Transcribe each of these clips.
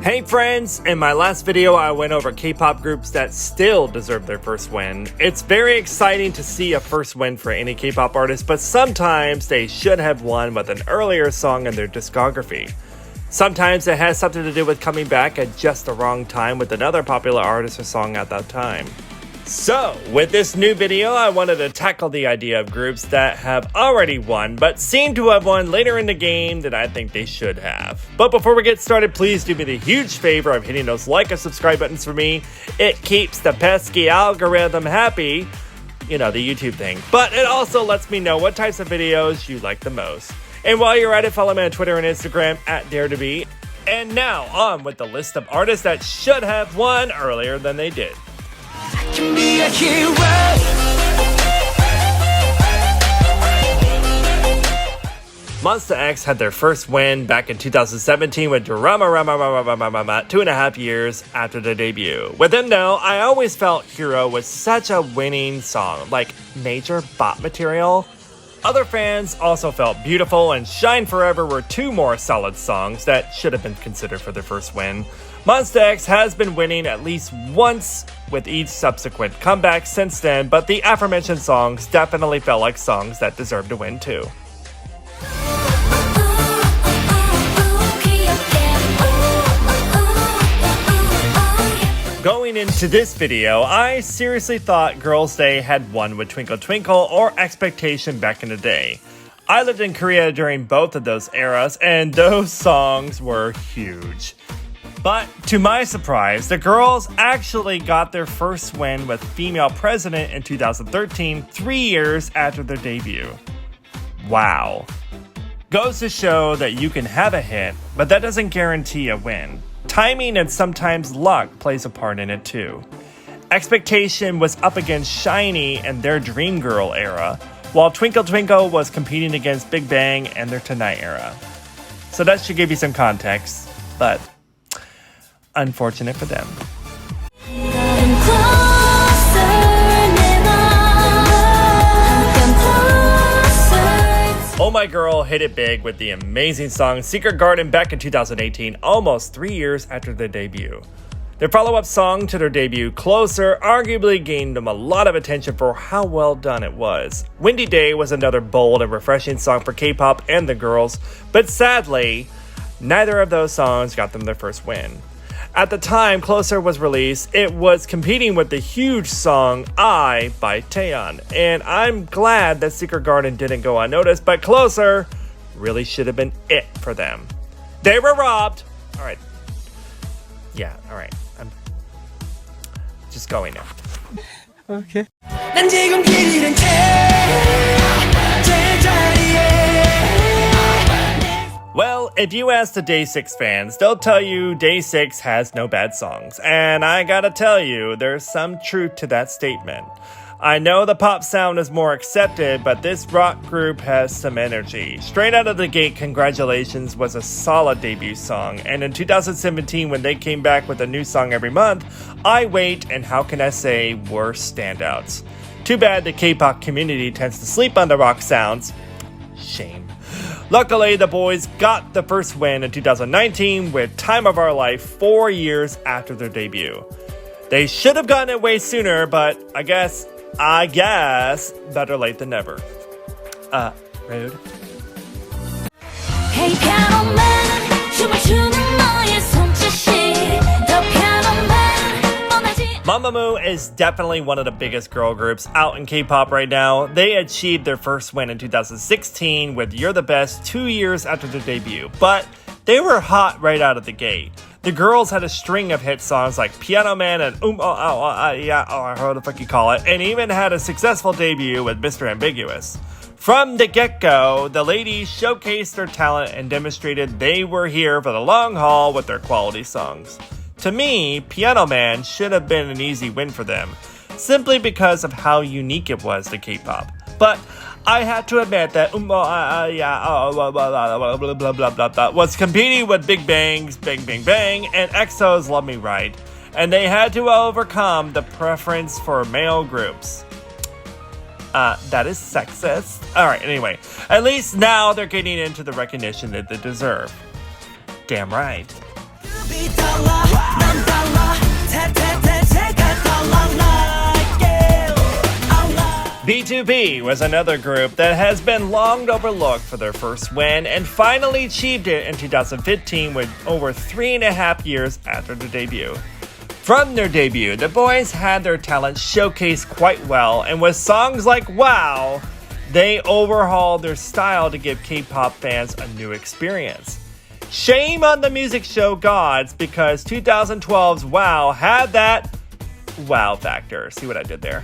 Hey friends, in my last video I went over K-pop groups that still deserve their first win. It's very exciting to see a first win for any K-pop artist, but sometimes they should have won with an earlier song in their discography. Sometimes it has something to do with coming back at just the wrong time with another popular artist or song at that time. So, with this new video, I wanted to tackle the idea of groups that have already won, but seem to have won later in the game than I think they should have. But before we get started, please do me the huge favor of hitting those like and subscribe buttons for me. It keeps the pesky algorithm happy, you know, the YouTube thing. But it also lets me know what types of videos you like the most. And while you're at it, follow me on Twitter and Instagram at BtoB. And now, on with the list of artists that should have won earlier than they did. Can be a hero. Monsta X had their first win back in 2017 with Drama 2.5 years after their debut. With them though, I always felt Hero was such a winning song, like major bop material. Other fans also felt Beautiful and Shine Forever were two more solid songs that should have been considered for their first win. Monsta X has been winning at least once with each subsequent comeback since then, but the aforementioned songs definitely felt like songs that deserve to win too. Going into this video, I seriously thought Girls' Day had won with Twinkle Twinkle or Expectation back in the day. I lived in Korea during both of those eras, and those songs were huge. But to my surprise, the girls actually got their first win with Female President in 2013, 3 years after their debut. Wow. Goes to show that you can have a hit, but that doesn't guarantee a win. Timing and sometimes luck plays a part in it too. Expectation was up against Shiny and their Dream Girl era, while Twinkle Twinkle was competing against Big Bang and their Tonight era. So that should give you some context, but unfortunate for them. Oh My Girl hit it big with the amazing song Secret Garden back in 2018, almost 3 years after their debut. Their follow-up song to their debut, Closer, arguably gained them a lot of attention for how well done it was. Windy Day was another bold and refreshing song for K-pop and the girls, but sadly, neither of those songs got them their first win. At the time Closer was released, it was competing with the huge song I by Taeyeon, and I'm glad that Secret Garden didn't go unnoticed, but Closer really should have been it for them. They were robbed! Alright. Yeah, alright. I'm just going now. Okay. Well, if you ask the Day 6 fans, they'll tell you Day 6 has no bad songs. And I gotta tell you, there's some truth to that statement. I know the pop sound is more accepted, but this rock group has some energy. Straight out of the gate, Congratulations was a solid debut song. And in 2017, when they came back with a new song every month, I Wait and How Can I Say were standouts. Too bad the K-pop community tends to sleep on the rock sounds. Shame. Luckily, the boys got the first win in 2019 with Time of Our Life 4 years after their debut. They should have gotten it way sooner, but I guess, better late than never. Rude. Hey, piano man, 춤을 추는 너의 손짓이 더 piano man, 뻔하지. Mamamoo is definitely one of the biggest girl groups out in K-pop right now. They achieved their first win in 2016 with You're the Best 2 years after their debut, but they were hot right out of the gate. The girls had a string of hit songs like Piano Man and Oh Ah Yeh, how the fuck you call it, and even had a successful debut with Mr. Ambiguous. From the get-go, the ladies showcased their talent and demonstrated they were here for the long haul with their quality songs. To me, Piano Man should have been an easy win for them, simply because of how unique it was to K-pop. But I had to admit that was competing with Big Bang's Bang Bang Bang and EXO's Love Me Right, and they had to overcome the preference for male groups. That is sexist. Alright, anyway, at least now they're getting into the recognition that they deserve. Damn right. BtoB was another group that has been long overlooked for their first win and finally achieved it in 2015 with over 3.5 years after their debut. From their debut, the boys had their talent showcased quite well, and with songs like Wow, they overhauled their style to give K-pop fans a new experience. Shame on the music show gods, because 2012's Wow had that wow factor. See what I did there?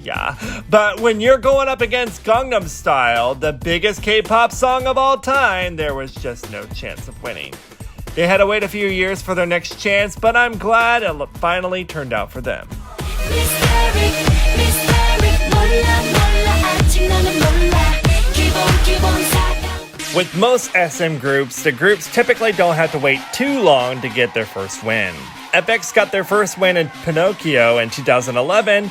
Yeah. But when you're going up against Gangnam Style, the biggest K-pop song of all time, there was just no chance of winning. They had to wait a few years for their next chance, but I'm glad it finally turned out for them. With most SM groups, the groups typically don't have to wait too long to get their first win. FX got their first win in Pinocchio in 2011.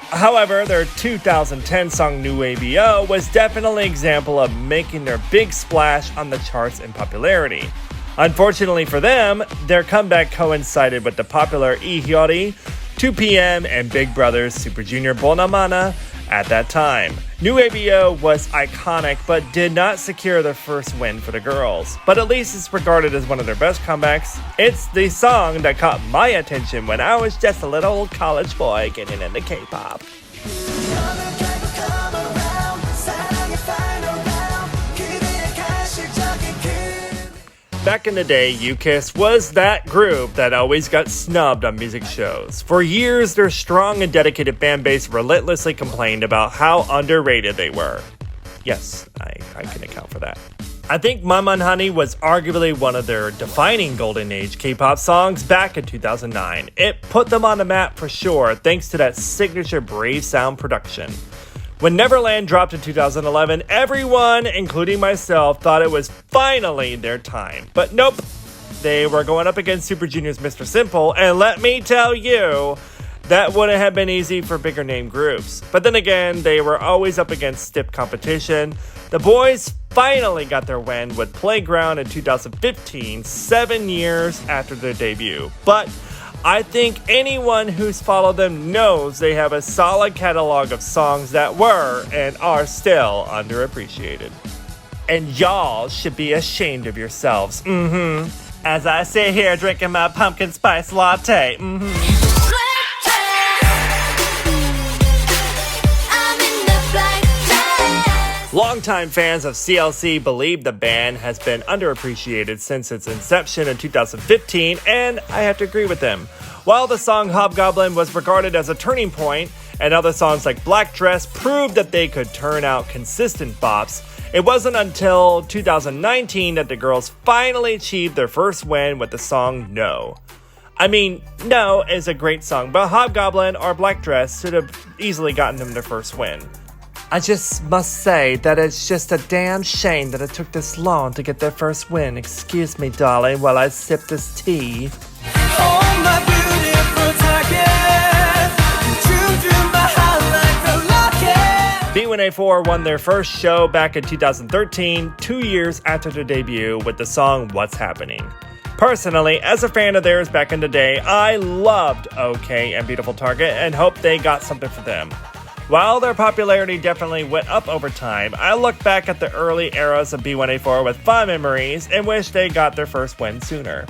However, their 2010 song New ABO was definitely an example of making their big splash on the charts in popularity. Unfortunately for them, their comeback coincided with the popular Ihyori, 2PM, and Big Brother's Super Junior Bonamana at that time. New ABO was iconic but did not secure their first win for the girls, but at least it's regarded as one of their best comebacks. It's the song that caught my attention when I was just a little old college boy getting into K-pop. Back in the day, U-KISS was that group that always got snubbed on music shows. For years, their strong and dedicated fan base relentlessly complained about how underrated they were. Yes, I can account for that. I think Mamamoo Honey was arguably one of their defining golden age K-pop songs back in 2009. It put them on the map for sure, thanks to that signature Brave sound production. When Neverland dropped in 2011, everyone, including myself, thought it was finally their time. But nope, they were going up against Super Junior's Mr. Simple, and let me tell you, that wouldn't have been easy for bigger name groups. But then again, they were always up against stiff competition. The boys finally got their win with Playground in 2015, 7 years after their debut. But I think anyone who's followed them knows they have a solid catalog of songs that were and are still underappreciated. And y'all should be ashamed of yourselves. As I sit here drinking my pumpkin spice latte. Longtime fans of CLC believe the band has been underappreciated since its inception in 2015, and I have to agree with them. While the song Hobgoblin was regarded as a turning point, and other songs like Black Dress proved that they could turn out consistent bops, it wasn't until 2019 that the girls finally achieved their first win with the song No. I mean, No is a great song, but Hobgoblin or Black Dress should have easily gotten them their first win. I just must say that it's just a damn shame that it took this long to get their first win. Excuse me, darling, while I sip this tea. Oh, my beautiful target. You my heart like a locket. B1A4 won their first show back in 2013, 2 years after their debut, with the song What's Happening. Personally, as a fan of theirs back in the day, I loved OK and Beautiful Target and hope they got something for them. While their popularity definitely went up over time, I look back at the early eras of B1A4 with fond memories and wish they got their first win sooner.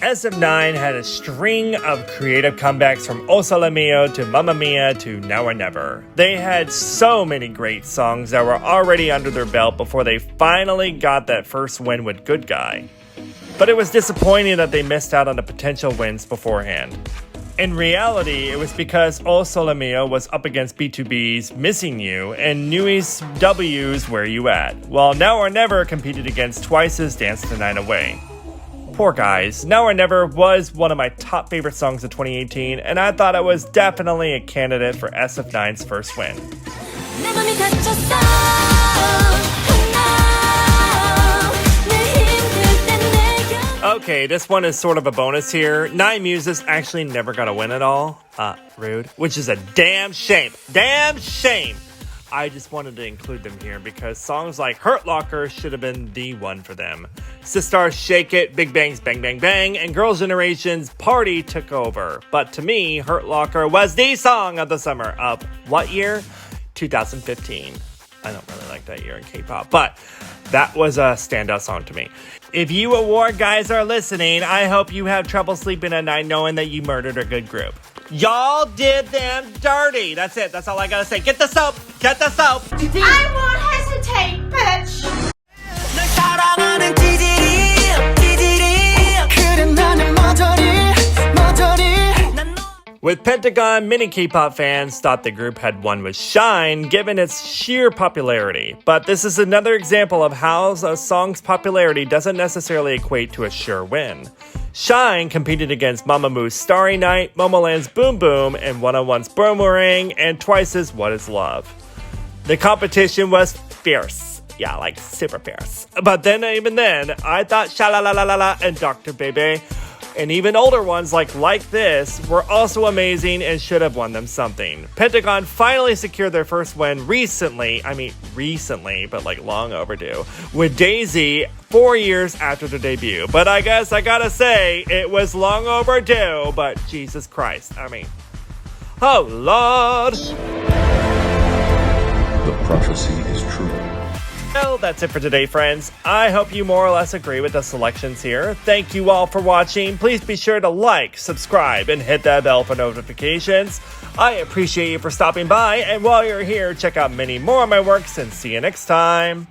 SF9 had a string of creative comebacks from Oh Sole Mio to Mamma Mia to Now or Never. They had so many great songs that were already under their belt before they finally got that first win with Good Guy. But it was disappointing that they missed out on the potential wins beforehand. In reality, it was because Oh Sole Mio was up against BtoB's Missing You and Nui's W's Where You At, while Now or Never competed against Twice's Dance the Night Away. Poor guys, Now or Never was one of my top favorite songs of 2018, and I thought it was definitely a candidate for SF9's first win. Okay, this one is sort of a bonus here. 9 Muses actually never got a win at all. Rude. Which is a damn shame. Damn shame! I just wanted to include them here because songs like Hurt Locker should have been the one for them. Sistar's Shake It, Big Bang's Bang Bang Bang, and Girls' Generation's Party took over. But to me, Hurt Locker was the song of the summer of what year? 2015. I don't really like that year in K-pop, but that was a standout song to me. If you award guys are listening, I hope you have trouble sleeping at night knowing that you murdered a good group. Y'all did them dirty. That's it. That's all I gotta say. Get the soap. Get the soap. I won't hesitate, bitch. With Pentagon, many K-pop fans thought the group had won with Shine, given its sheer popularity. But this is another example of how a song's popularity doesn't necessarily equate to a sure win. Shine competed against Mamamoo's Starry Night, Momoland's Boom Boom, and 101's Boomerang, and Twice's What Is Love. The competition was fierce. Yeah, like super fierce. But then, even then, I thought Sha-La-La-La-La and Dr. Bebe, and even older ones like This were also amazing and should have won them something. Pentagon finally secured their first win recently, but like long overdue, with Daisy 4 years after their debut. But I guess I gotta say, it was long overdue, but Jesus Christ, oh Lord. The prophecy is true. Well, that's it for today, friends. I hope you more or less agree with the selections here. Thank you all for watching. Please be sure to like, subscribe, and hit that bell for notifications. I appreciate you for stopping by, and while you're here, check out many more of my works, and see you next time.